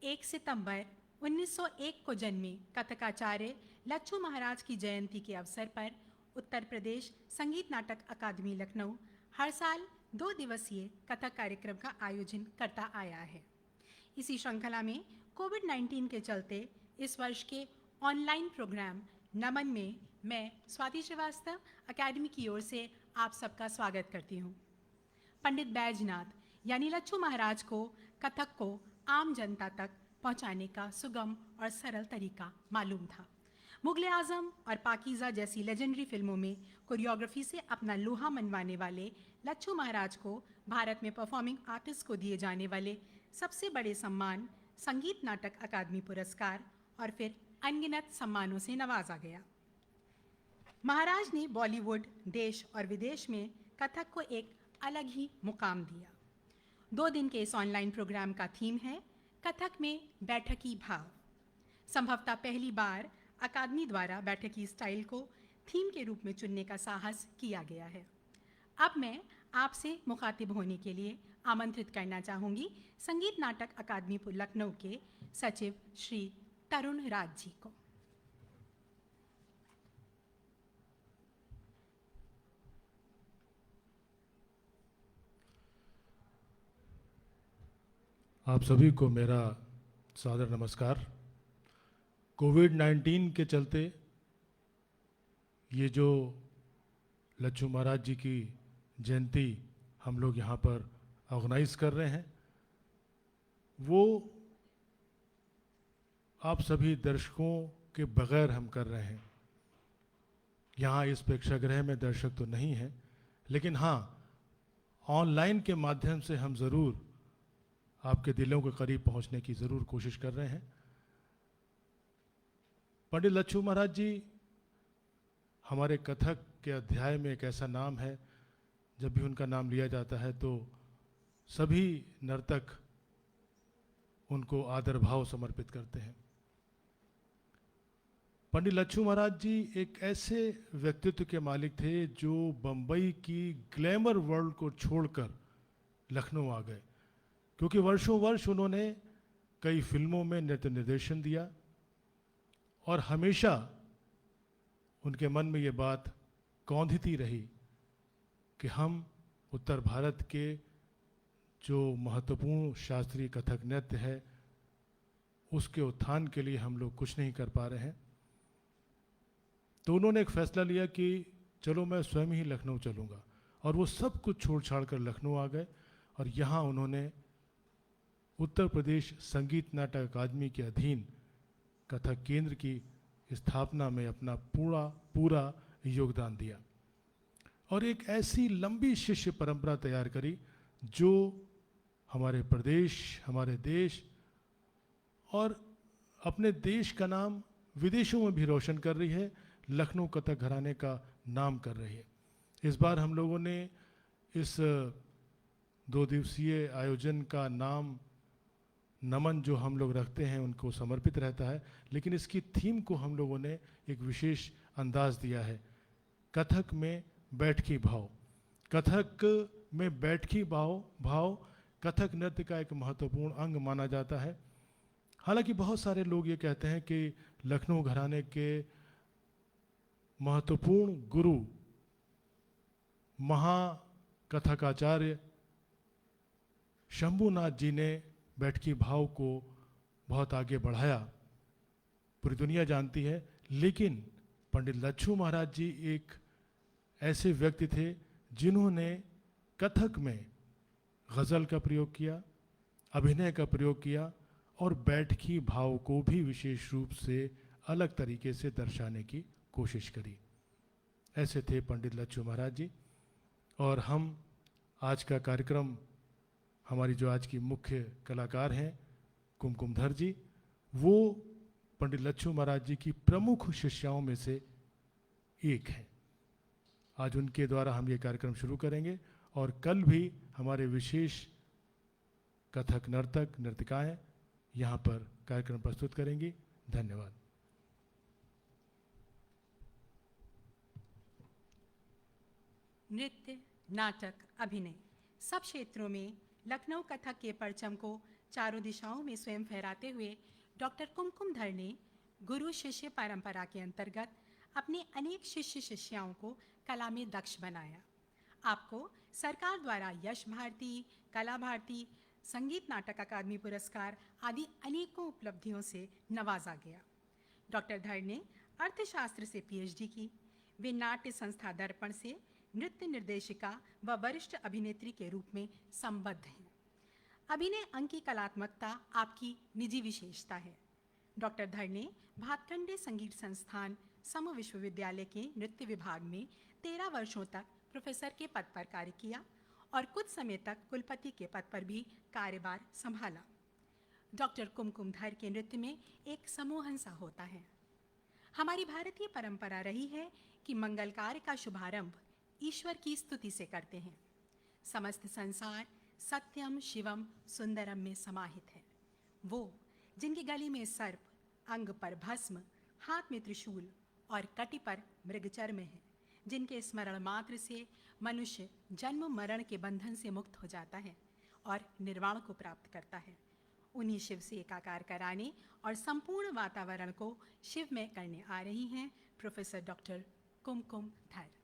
1 सितंबर 1901 को जन्मे कथकाचार्य लच्छू महाराज की जयंती के अवसर पर उत्तर प्रदेश संगीत नाटक अकादमी लखनऊ हर साल 2 दिवसीय कथक कार्यक्रम का आयोजन करता आया है। इसी श्रृंखला में कोविड-19 के चलते इस वर्ष के ऑनलाइन प्रोग्राम नमन में मैं स्वाति श्रीवास्तव अकादमी की ओर से आप सबका स्वागत करती हूँ। पंडित बैजनाथ यानी लच्छू महाराज को कथक को आम जनता तक पहुंचाने का सुगम और सरल तरीका मालूम था। मुगले आजम और पाकीज़ा जैसी लेजेंडरी फिल्मों में कोरियोग्राफी से अपना लोहा मनवाने वाले लच्छू महाराज को भारत में परफॉर्मिंग आर्टिस्ट को दिए जाने वाले सबसे बड़े सम्मान संगीत नाटक अकादमी पुरस्कार और फिर अनगिनत सम्मानों से नवाजा गया। महाराज ने बॉलीवुड, देश और विदेश में कथक को एक अलग ही मुकाम दिया। 2 दिन के इस ऑनलाइन प्रोग्राम का थीम है कथक में बैठकी भाव। संभवतः पहली बार अकादमी द्वारा बैठकी स्टाइल को थीम के रूप में चुनने का साहस किया गया है। अब मैं आपसे मुखातिब होने के लिए आमंत्रित करना चाहूँगी संगीत नाटक अकादमी लखनऊ के सचिव श्री तरुण राज जी को। आप सभी को मेरा सादर नमस्कार। कोविड-19 के चलते ये जो लच्छू महाराज जी की जयंती हम लोग यहाँ पर ऑर्गेनाइज कर रहे हैं, वो आप सभी दर्शकों के बगैर हम कर रहे हैं। यहाँ इस प्रेक्षागृह में दर्शक तो नहीं हैं, लेकिन हाँ, ऑनलाइन के माध्यम से हम ज़रूर आपके दिलों के करीब पहुंचने की ज़रूर कोशिश कर रहे हैं। पंडित लच्छू महाराज जी हमारे कथक के अध्याय में एक ऐसा नाम है, जब भी उनका नाम लिया जाता है तो सभी नर्तक उनको आदर भाव समर्पित करते हैं। पंडित लच्छू महाराज जी एक ऐसे व्यक्तित्व के मालिक थे जो बम्बई की ग्लैमर वर्ल्ड को छोड़कर लखनऊ आ गए, क्योंकि वर्षों वर्ष उन्होंने कई फिल्मों में नृत्य निर्देशन दिया और हमेशा उनके मन में ये बात कौंधती रही कि हम उत्तर भारत के जो महत्वपूर्ण शास्त्रीय कथक नृत्य है उसके उत्थान के लिए हम लोग कुछ नहीं कर पा रहे हैं। तो उन्होंने एक फैसला लिया कि चलो मैं स्वयं ही लखनऊ चलूँगा, और वो सब कुछ छोड़ छाड़ कर लखनऊ आ गए और यहाँ उन्होंने उत्तर प्रदेश संगीत नाटक अकादमी के अधीन कथक केंद्र की स्थापना में अपना पूरा योगदान दिया और एक ऐसी लंबी शिष्य परंपरा तैयार करी जो हमारे प्रदेश, हमारे देश और अपने देश का नाम विदेशों में भी रोशन कर रही है, लखनऊ कथक घराने का नाम कर रही है। इस बार हम लोगों ने इस 2 दिवसीय आयोजन का नाम नमन जो हम लोग रखते हैं उनको समर्पित रहता है, लेकिन इसकी थीम को हम लोगों ने एक विशेष अंदाज दिया है, कथक में बैठकी भाव। कथक में बैठकी भाव कथक नृत्य का एक महत्वपूर्ण अंग माना जाता है। हालांकि बहुत सारे लोग ये कहते हैं कि लखनऊ घराने के महत्वपूर्ण गुरु महाकथकाचार्य शंभुनाथ जी ने बैठकी भाव को बहुत आगे बढ़ाया, पूरी दुनिया जानती है। लेकिन पंडित लच्छू महाराज जी एक ऐसे व्यक्ति थे जिन्होंने कथक में गज़ल का प्रयोग किया, अभिनय का प्रयोग किया और बैठकी भाव को भी विशेष रूप से अलग तरीके से दर्शाने की कोशिश करी। ऐसे थे पंडित लच्छू महाराज जी। और हम आज का कार्यक्रम, हमारी जो आज की मुख्य कलाकार हैं कुमकुमधर जी, वो पंडित लच्छू महाराज जी की प्रमुख शिष्याओं में से एक हैं। आज उनके द्वारा हम ये कार्यक्रम शुरू करेंगे और कल भी हमारे विशेष कथक नर्तक नर्तिकाएं यहाँ पर कार्यक्रम प्रस्तुत करेंगी। धन्यवाद। नृत्य, नाटक, अभिनय सब क्षेत्रों में लखनऊ कथक के परचम को चारों दिशाओं में स्वयं फहराते हुए डॉक्टर कुमकुमधर ने गुरु शिष्य परंपरा के अंतर्गत अपने अनेक शिष्य शिष्याओं को कला में दक्ष बनाया। आपको सरकार द्वारा यश भारती, कला भारती, संगीत नाटक अकादमी पुरस्कार आदि अनेकों उपलब्धियों से नवाजा गया। डॉक्टर धर ने अर्थशास्त्र से पीएचडी की। वे नाट्य संस्था दर्पण से नृत्य निर्देशिका व वरिष्ठ अभिनेत्री के रूप में संबद्ध हैं। अभिनय अंग की कलात्मकता आपकी निजी विशेषता है। डॉक्टर धर ने भातखंडे संगीत संस्थान समूह विश्वविद्यालय के नृत्य विभाग में 13 वर्षों तक प्रोफेसर के पद पर कार्य किया और कुछ समय तक कुलपति के पद पर भी कार्यभार संभाला। डॉक्टर कुमकुमधर के नृत्य में एक समूहन सा होता है। हमारी भारतीय परंपरा रही है कि मंगल कार्य का शुभारंभ ईश्वर की स्तुति से करते हैं। समस्त संसार सत्यम शिवम सुंदरम में समाहित है। वो जिनके गले में सर्प, अंग पर भस्म, हाथ में त्रिशूल और कटी पर मृगचर्म है, जिनके स्मरण मात्र से मनुष्य जन्म मरण के बंधन से मुक्त हो जाता है और निर्वाण को प्राप्त करता है, उन्हीं शिव से एकाकार कराने और संपूर्ण वातावरण को शिवमय करने आ रही हैं प्रोफेसर डॉक्टर कुमकुमधर।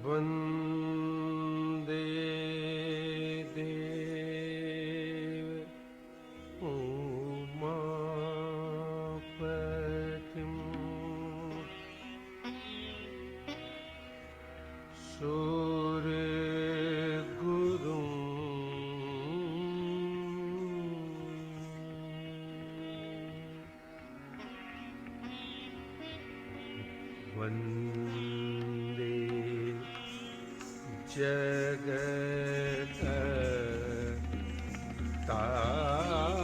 वन्दे देव उमापतिं सूर्यगुरुं वन्दे जगत तारणं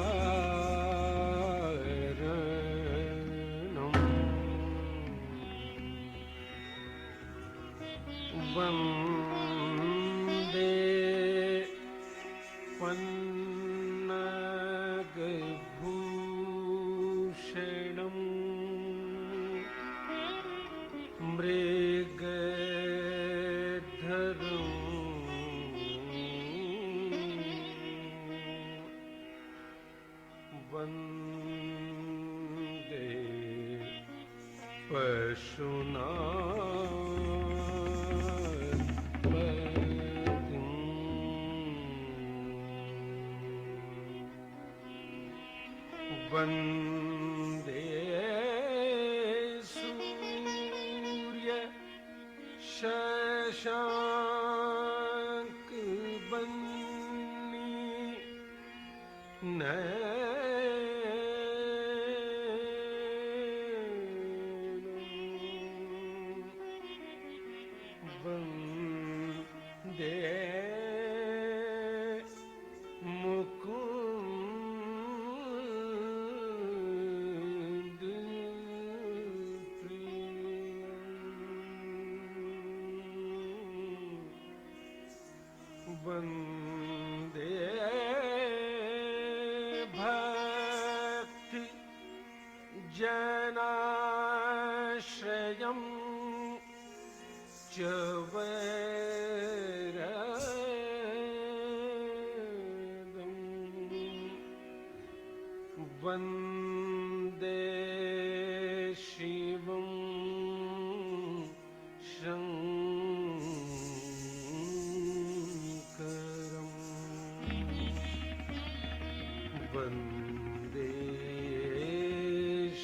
वन्दे पन्नगभूषणं मृगधरं वन्दे पशूनां वन्दे सूर्य शशाङ्कबन्नी वन्दे मुकुन्द प्रियं वन्दे जनाश्रयं च वैरदम् वन्दे शिवं शङ्करम् वन्दे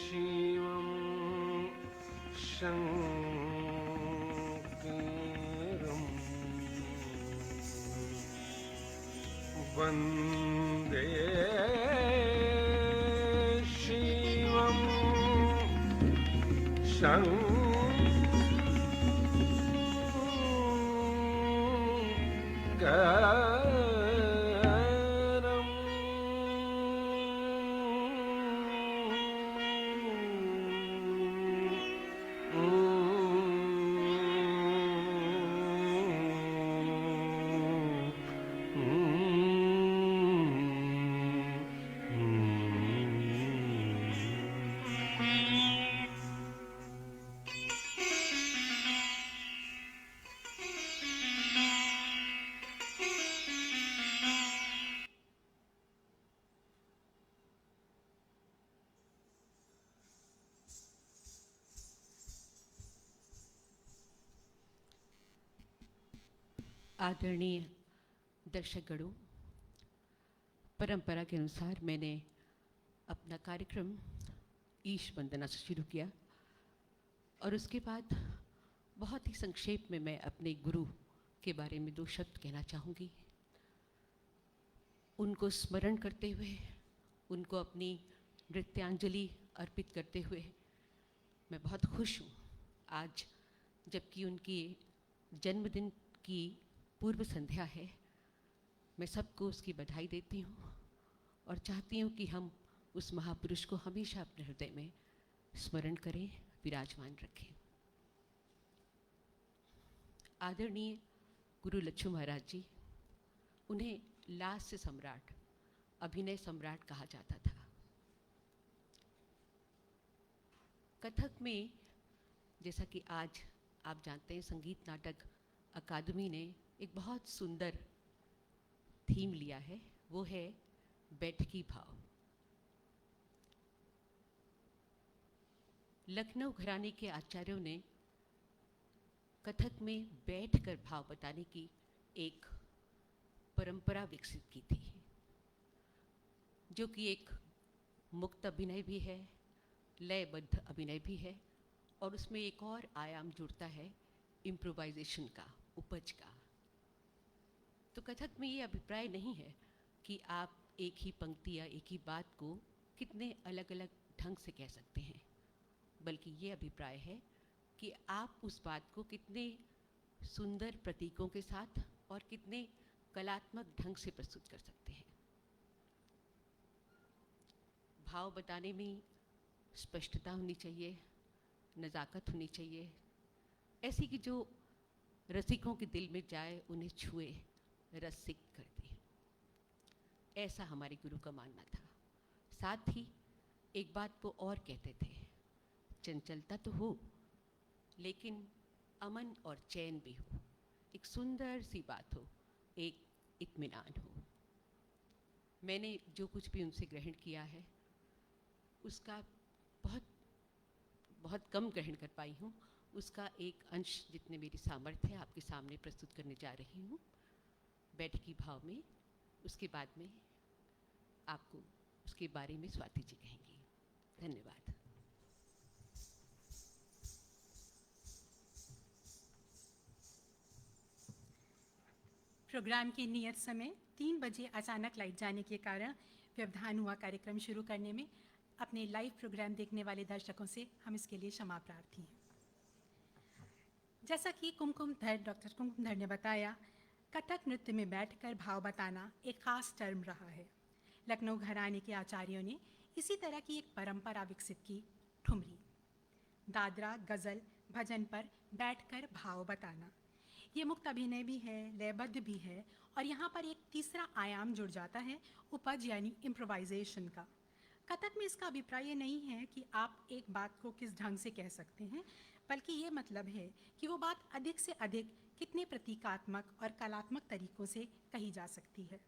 शिवं शङ्करम् वन्दे शिवं शङ्करम् आदरणीय दर्शकगणों, परंपरा के अनुसार मैंने अपना कार्यक्रम ईश वंदना से शुरू किया और उसके बाद बहुत ही संक्षेप में मैं अपने गुरु के बारे में 2 शब्द कहना चाहूँगी। उनको स्मरण करते हुए, उनको अपनी नृत्यांजलि अर्पित करते हुए मैं बहुत खुश हूँ आज, जबकि उनकी जन्मदिन की पूर्व संध्या है। मैं सबको उसकी बधाई देती हूँ और चाहती हूँ कि हम उस महापुरुष को हमेशा अपने हृदय में स्मरण करें, विराजमान रखें। आदरणीय गुरु लच्छू महाराज जी, उन्हें लास्य सम्राट, अभिनय सम्राट कहा जाता था। कथक में, जैसा कि आज आप जानते हैं, संगीत नाटक अकादमी ने एक बहुत सुंदर थीम लिया है, वो है बैठकी भाव। लखनऊ घराने के आचार्यों ने कथक में बैठकर भाव बताने की एक परंपरा विकसित की थी, जो कि एक मुक्त अभिनय भी है, लयबद्ध अभिनय भी है, और उसमें एक और आयाम जुड़ता है इम्प्रोवाइजेशन का, उपज का। तो कथक में ये अभिप्राय नहीं है कि आप एक ही पंक्ति या एक ही बात को कितने अलग अलग ढंग से कह सकते हैं, बल्कि ये अभिप्राय है कि आप उस बात को कितने सुंदर प्रतीकों के साथ और कितने कलात्मक ढंग से प्रस्तुत कर सकते हैं। भाव बताने में स्पष्टता होनी चाहिए, नज़ाकत होनी चाहिए, ऐसी कि जो रसिकों के दिल में जाए, उन्हें छुए, रसिक कर दे। ऐसा हमारे गुरु का मानना था। साथ ही एक बात वो और कहते थे, चंचलता तो हो लेकिन अमन और चैन भी हो, एक सुंदर सी बात हो, एक इत्मीनान हो। मैंने जो कुछ भी उनसे ग्रहण किया है उसका बहुत कम ग्रहण कर पाई हूँ। उसका एक अंश जितने मेरी सामर्थ्य है आपके सामने प्रस्तुत करने जा रही हूँ बैठकी भाव में। उसके बाद में आपको उसके बारे में स्वाति जी कहेंगी। धन्यवाद। प्रोग्राम के नियत समय 3 बजे अचानक लाइट जाने के कारण व्यवधान हुआ कार्यक्रम शुरू करने में। अपने लाइव प्रोग्राम देखने वाले दर्शकों से हम इसके लिए क्षमा प्रार्थी हैं। जैसा कि डॉक्टर कुमकुमधर ने बताया, कथक नृत्य में बैठकर भाव बताना एक खास टर्म रहा है। लखनऊ घराने के आचार्यों ने इसी तरह की एक परंपरा विकसित की, ठुमरी, दादरा, गज़ल, भजन पर बैठकर भाव बताना। ये मुक्त अभिनय भी है, लयबद्ध भी है, और यहाँ पर एक तीसरा आयाम जुड़ जाता है, उपज यानी इम्प्रोवाइजेशन का। कथक में इसका अभिप्राय ये नहीं है कि आप एक बात को किस ढंग से कह सकते हैं, बल्कि ये मतलब है कि वो बात अधिक से अधिक कितने प्रतीकात्मक और कलात्मक तरीकों से कही जा सकती है।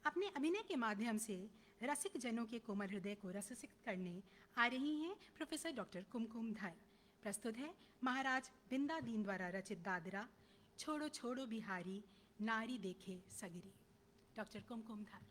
अपने अभिनय के माध्यम से रसिक जनों के कोमल हृदय को रससिक्त करने आ रही हैं प्रोफेसर डॉक्टर कुमकुम धर। प्रस्तुत है महाराज बिंदा दीन द्वारा रचित दादरा, छोड़ो छोड़ो बिहारी नारी देखे सगरी। डॉक्टर कुमकुम धर।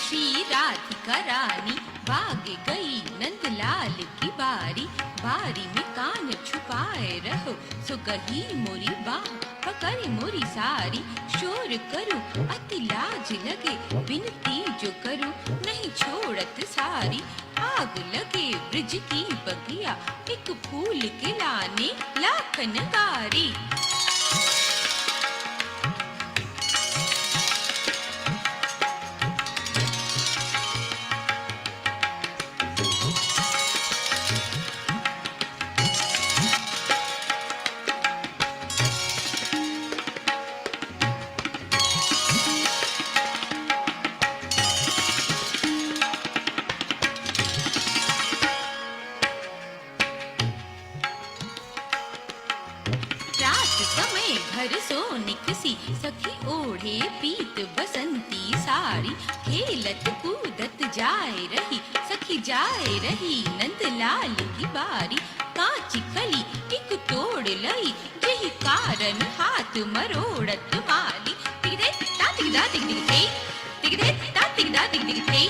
श्री राधिका रानी भाग गई नंदलाल की बारी, बारी में कान छुपाए रहो सो कही मोरी बाह पकड़ मोरी सारी, शोर करूं अति लाज लगे बिनती जो करूं नहीं छोड़त सारी, आग लगे ब्रिज की बगिया एक फूल के लाने लाखन गारी। घर सो निकसी सखी ओढ़े पीत बसंती साड़ी, खेलत कूदत जाए रही सखी जाए रही नंदलाल की बारी, कांची कली एक तोड़ लई यही कारण हाथ मरोड़त माली, तिगदे तातिग दातिग दिगते तिगदे तातिग दातिग दिगते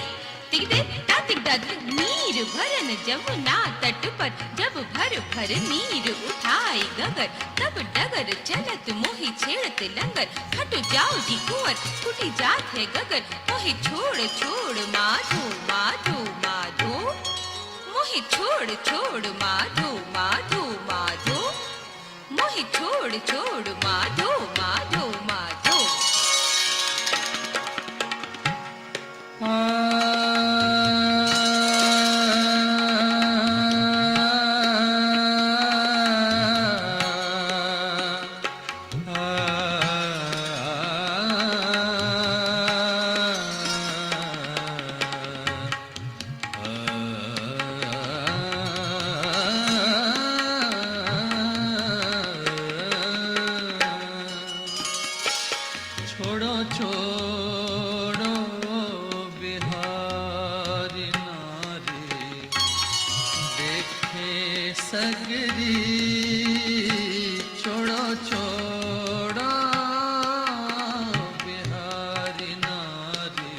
तिगदे तातिग दातिग। नीर भरन जमुना तट पर जब भर भर नीर उठाई गगर, तब डगर चलत मोहि छेड़त लंगर, हटो जाओ जी कुंवर फूटी जात है गगर, मोहि छोड़ छोड़ माधो माधो माधो, मोहि छोड़ छोड़ माधो माधो माधो, मोहि छोड़ छोड़ माधो माधो माधो। छोड़ो छोड़ो बिहारी नारी देखे सगरी, छोड़ो छोड़ो बिहारी नारी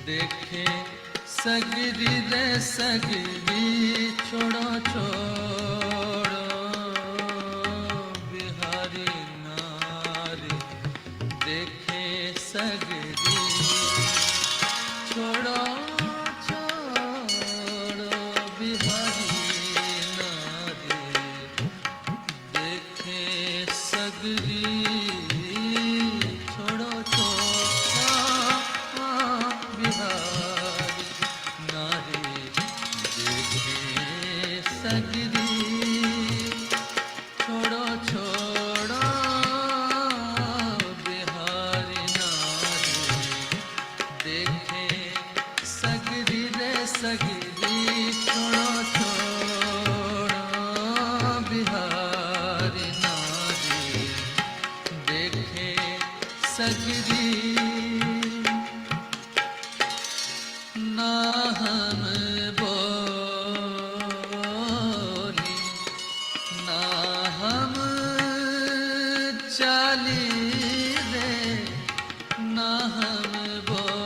देखे सगरी रे सगरी, छोड़ो छोड़ो बिहारी नारी देखे सगरी, छोड़ो छोड़ो बिहारी नारी देखे सगरी, छोड़ो छोड़ो बिहारी नारी देखे सगरी, छोड़ो छोड़ो बिहारी नारी देखे सगरी। बिहारी नारी देखे सगरी ना हम बोली ना हम चाली रे ना हम बोली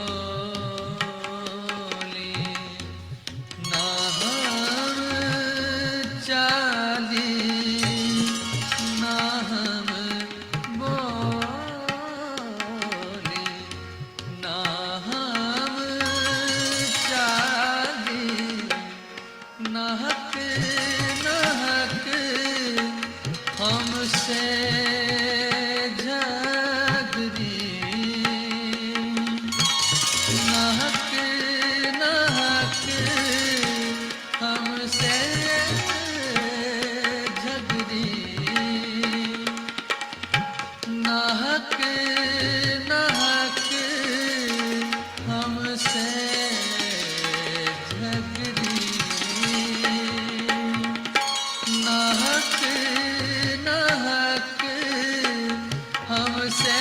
ना हम चाली ना हम बोली ना हम चाली नहक नहक हमसे झगड़ी नहक नहक हमसे झगड़ी नहक नहक हमसे झगड़ी नहक नहक हमसे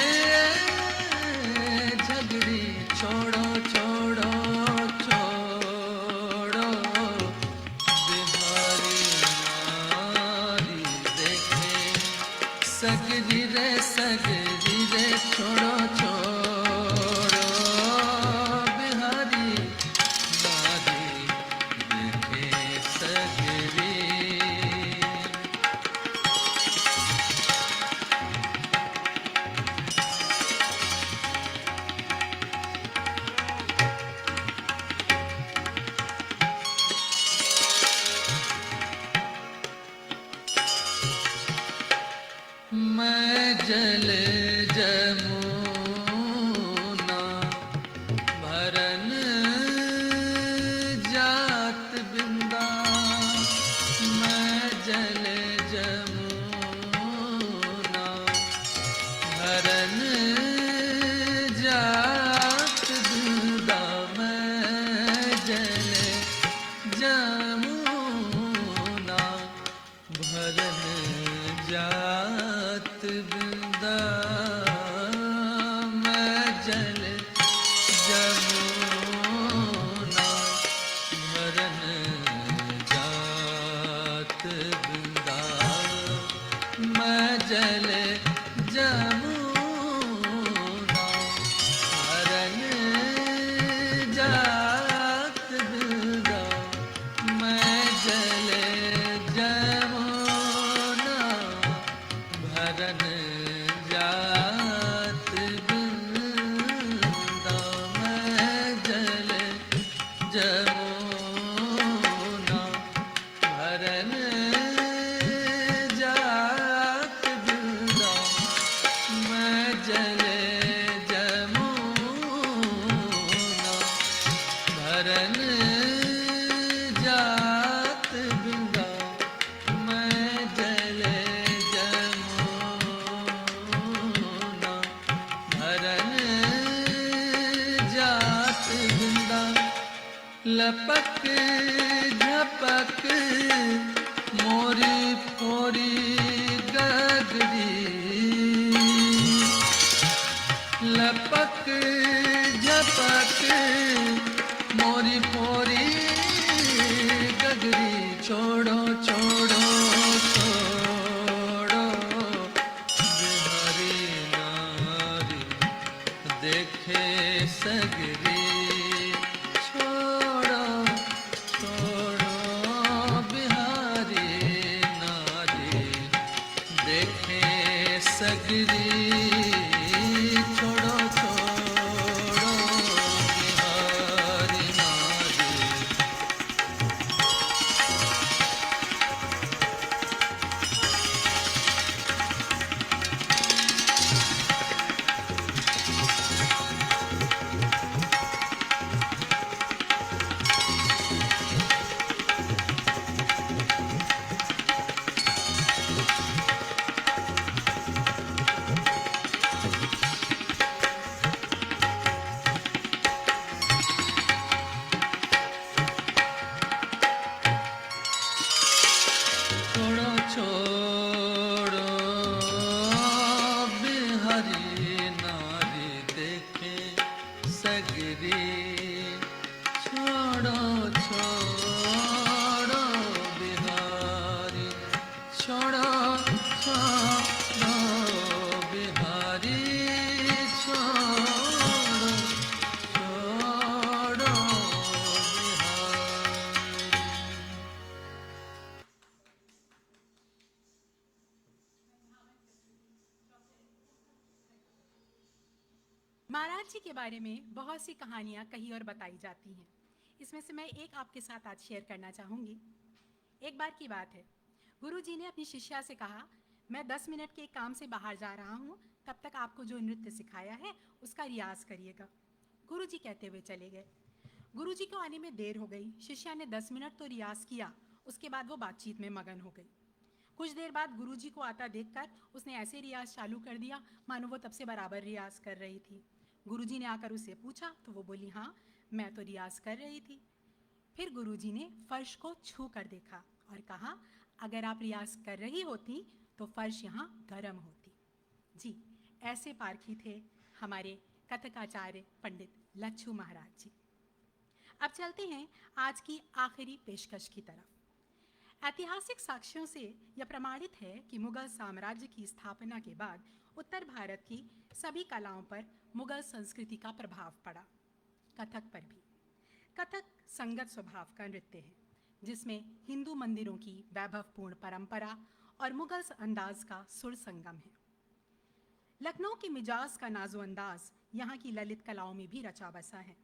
झगड़ी छोड़ो छोड़ो छोड़ो बिहारी नारी देखे सगरी रे छोड़ो छोड़ो बिहारी नारी देखे सगरी मैं जल जमुना भरन जात बिंदा मैं जल जमुना भरन जात बिंदा मैं जल जमुना भरन जात बिंदा मैं जल जमुना भरन जात बिंदा मैं जल जमुना भरन जात बिंदा मैं जल जमुना भरन जात बिंदा मैं जल जमुना भरन जात बिंदा मैं जल जमुना भरन जात बिंदा मैं जल जमुना भरन जात बिंदा लपक झपक मोरी फोरी गगरी लपक झपक मोरी फोरी गगरी छोड़ो छोड़ो छोड़ो बिहारी नारी देखे सगरी छोड़ो छोड़ो बिहारी नारी देखे सगरी छोड़ो छोड़ो बिहारी नारी महाराज जी के बारे में बहुत सी कहानियाँ कही और बताई जाती हैं। इसमें से मैं एक आपके साथ आज शेयर करना चाहूँगी। एक बार की बात है, गुरुजी ने अपनी शिष्या से कहा, मैं 10 मिनट के काम से बाहर जा रहा हूँ, तब तक आपको जो नृत्य सिखाया है उसका रियाज करिएगा। गुरुजी कहते हुए चले गए। गुरुजी को आने में देर हो गई। शिष्या ने 10 मिनट तो रियाज किया, उसके बाद वो बातचीत में मगन हो गई। कुछ देर बाद गुरुजी को आता देखकर उसने ऐसे रियाज चालू कर दिया मानो वो तब से बराबर रियाज कर रही थी। गुरुजी ने आकर उससे पूछा तो वो बोली, हाँ मैं तो रियाज कर रही थी। फिर गुरुजी ने फर्श को छू कर देखा और कहा, अगर आप रियाज कर रही होती तो फर्श यहाँ गर्म होती। जी, ऐसे पारखी थे हमारे कथकाचार्य पंडित लच्छू महाराज जी। अब चलते हैं आज की आखिरी पेशकश की तरफ। ऐतिहासिक साक्ष्यों से यह प्रमाणित है कि मुगल साम्राज्य की स्थापना के बाद उत्तर भारत की सभी कलाओं पर मुगल संस्कृति का प्रभाव पड़ा, कथक पर भी। कथक संगत स्वभाव का नृत्य है जिसमें हिंदू मंदिरों की वैभवपूर्ण परंपरा और मुगल अंदाज का सुर संगम है। लखनऊ की मिजाज का नाजो अंदाज यहाँ की ललित कलाओं में भी रचा बसा है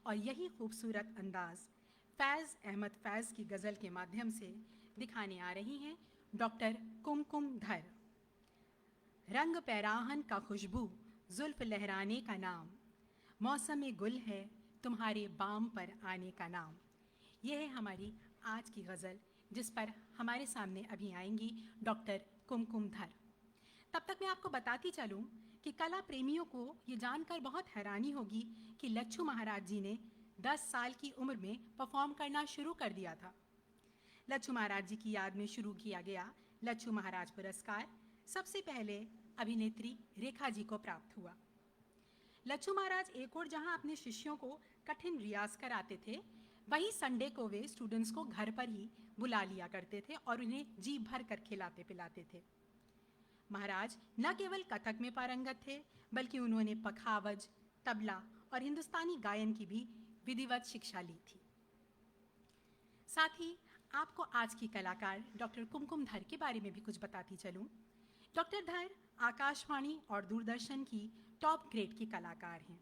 और यही खूबसूरत अंदाज फैज़ अहमद फैज़ की गज़ल के माध्यम से दिखाने आ रही हैं डॉक्टर कुमकुम धर। रंग पैराहन का खुशबू, जुल्फ लहराने का नाम, मौसम गुल है तुम्हारे बाम पर आने का नाम। यह है हमारी आज की गज़ल जिस पर हमारे सामने अभी आएंगी डॉक्टर कुमकुम धर। तब तक मैं आपको बताती चलूं कि कला प्रेमियों को ये जानकर बहुत हैरानी होगी कि लच्छू महाराज जी ने 10 साल की उम्र में परफॉर्म करना शुरू कर दिया था। लच्छू महाराज जी की याद में शुरू किया गया लच्छू महाराज पुरस्कार सबसे पहले अभिनेत्री रेखा जी को प्राप्त हुआ। लच्छू महाराज एक और जहां अपने शिष्यों को कठिन रियाज कराते थे, वहीं संडे को वे स्टूडेंट्स को घर पर ही बुला लिया करते थे और उन्हें जी भर कर खिलाते पिलाते थे। महाराज न केवल कथक में पारंगत थे बल्कि उन्होंने पखावज, तबला और हिंदुस्तानी गायन की भी विधिवत शिक्षा ली थी। साथ ही आपको आज की कलाकार डॉक्टर कुमकुम धर के बारे में भी कुछ बताती चलूं। डॉक्टर धर आकाशवाणी और दूरदर्शन की टॉप ग्रेड की कलाकार हैं।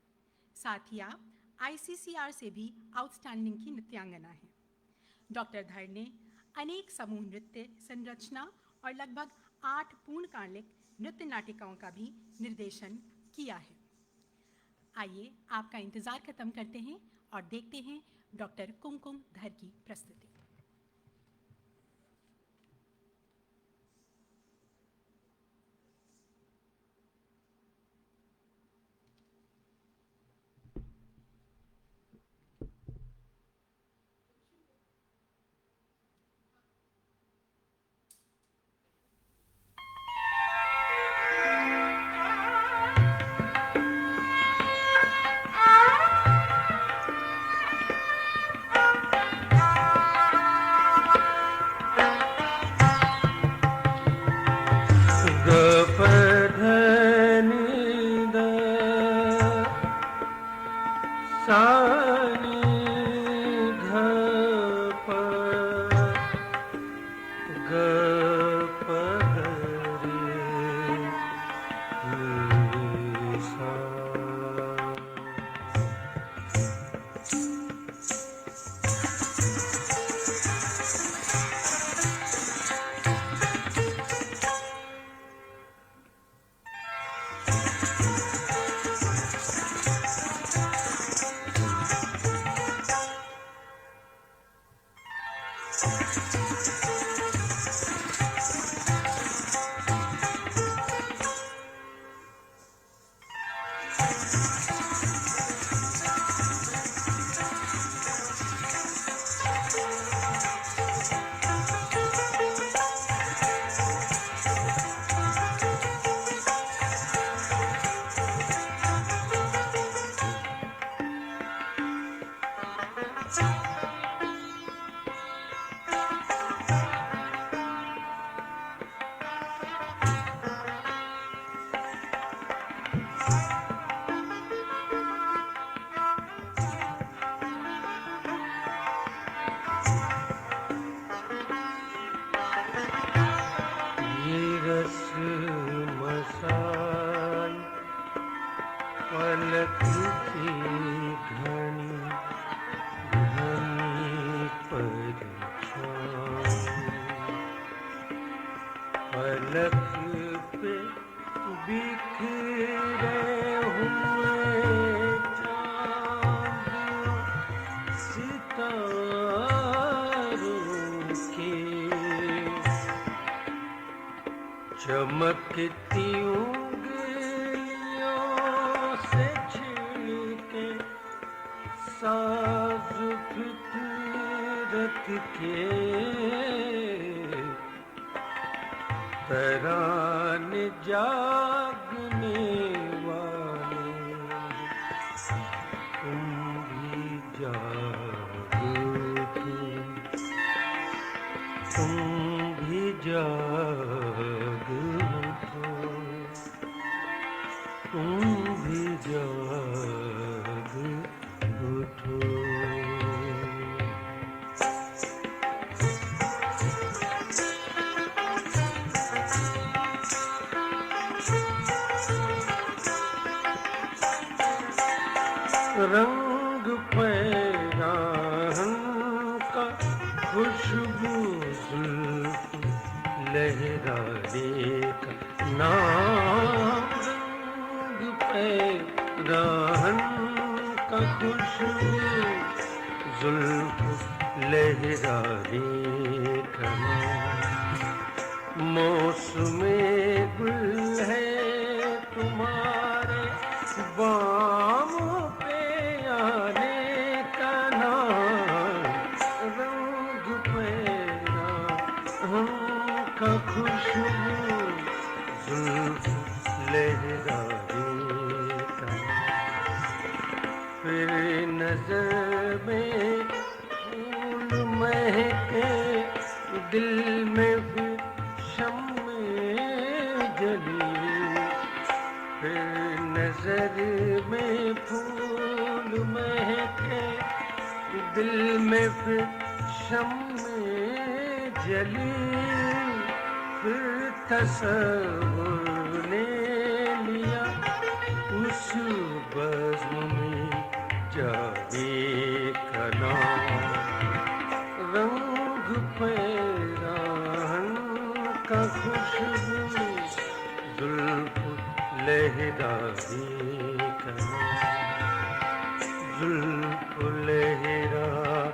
साथ ही आप ICCR से भी आउटस्टैंडिंग की नृत्यांगना हैं। डॉक्टर धर ने अनेक समूह नृत्य संरचना और लगभग 8 पूर्णकालिक नृत्य नाटिकाओं का भी निर्देशन किया है। आइए आपका इंतजार खत्म करते हैं और देखते हैं डॉक्टर कुमकुम धर की प्रस्तुति। पलक की घनी घनी परछाई, पलक पे बिखरे हुए चांद सितारों के, चमकती उंगलियों से छिड़के साज फितरत के, तराने जागने वाले तुम भी जाग उठो, तुम भी जाग उठो, तुम भी जाग उठो। रंग पैराहन का खुशबू जुल्फ लहराने का नाम, रंग पैराहन का खुशबू जुल्फ लहराने का नाम, मौसमे गुल है तुम्हारे बामों पे आने का नाम, रंग पैराहन का खुशबू जुल्फ लहराने का, फिर नजर में फूल महके, दिल में फिर शम्मे जली, फिर नजर में फूल महके, दिल में फिर शम्मे जली, फिर तसव्वुर ने लिया उस बज़्म में जाने का नाम, रंग पैराहन का खुशबू जुल्फ लहराने का नाम, जुल्फ लहराने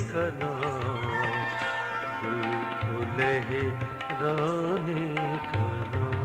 का नाम, जुल्फ लहराने का नाम।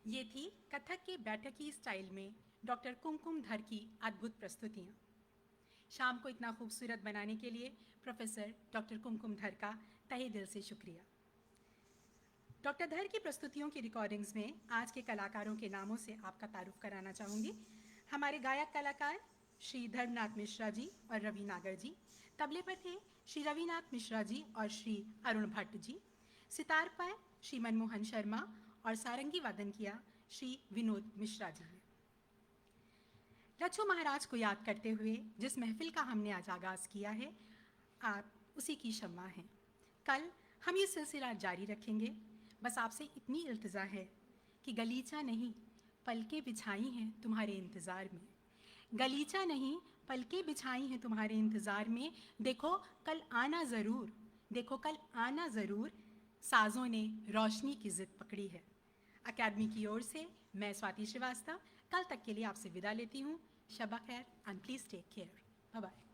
ये थी कथक के बैठकी स्टाइल में डॉक्टर कुमकुम धर की अद्भुत प्रस्तुतियाँ। शाम को इतना खूबसूरत बनाने के लिए प्रोफेसर डॉक्टर कुमकुम धर का तहे दिल से शुक्रिया। डॉक्टर धर की प्रस्तुतियों की रिकॉर्डिंग्स में आज के कलाकारों के नामों से आपका तारुफ कराना चाहूँगी। हमारे गायक कलाकार श्री धर्मनाथ मिश्रा जी और रवि नागर जी, तबले पर थे श्री रविनाथ मिश्रा जी और श्री अरुण भट्ट जी, सितार पर श्री मनमोहन शर्मा और सारंगी वादन किया श्री विनोद मिश्रा जी ने। लच्छू महाराज को याद करते हुए जिस महफिल का हमने आज आगाज़ किया है, आप उसी की शम्मा हैं। कल हम ये सिलसिला जारी रखेंगे। बस आपसे इतनी इल्तिजा है कि गलीचा नहीं पलकें बिछाई हैं तुम्हारे इंतज़ार में, गलीचा नहीं पलकें बिछाई हैं तुम्हारे इंतज़ार में, देखो कल आना ज़रूर, देखो कल आना ज़रूर, साज़ों ने रोशनी की ज़िद पकड़ी है। अकादमी की ओर से मैं स्वाति श्रीवास्तव कल तक के लिए आपसे विदा लेती हूँ। शब खैर and please take care. Bye bye.